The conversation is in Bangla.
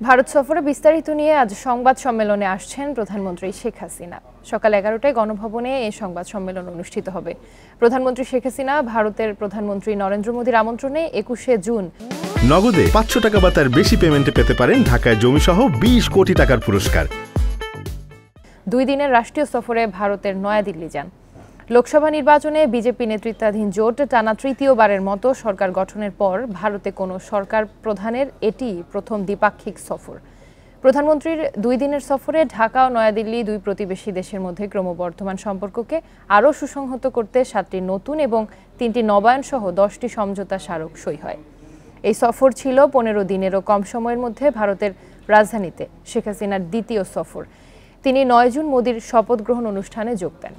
ভারত সফরে বিস্তারিত নিয়ে আজ সংবাদ সম্মেলনে আসছেন প্রধানমন্ত্রী শেখ হাসিনা। সকাল 11টায় গণভবনে এই সংবাদ সম্মেলন অনুষ্ঠিত হবে। প্রধানমন্ত্রী শেখ হাসিনা ভারতের প্রধানমন্ত্রী নরেন্দ্র মোদীর আমন্ত্রণে 21শে জুন নগদে 500 টাকা বা তার বেশি পেমেন্টে পেতে পারেন ঢাকায় জমিসহ 20 কোটি টাকার পুরস্কার। 2 দিনের রাষ্ট্রীয় সফরে ভারতের নয়াদিল্লি যান। লোকসভা নির্বাচনে বিজেপি নেতৃত্বাধীন জোট টানা তৃতীয়বারের মতো সরকার গঠনের পর ভারতে কোনো সরকার প্রধানের এটি প্রথম দ্বিপাক্ষিক সফর। প্রধানমন্ত্রীর 2 দিনের সফরে ঢাকা ও নয়াদিল্লি দুই প্রতিবেশী দেশের মধ্যে ক্রমবর্ধমান সম্পর্ককে আরও সুসংহত করতে 7টি নতুন এবং 3টি নবায়ন সহ 10টি সমঝোতা স্মারক সই হয়। এই সফর ছিল 15 দিনেরও কম সময়ের মধ্যে ভারতের রাজধানীতে শেখ হাসিনার দ্বিতীয় সফর। তিনি 9 জুন মোদির শপথ গ্রহণ অনুষ্ঠানে যোগ দেন।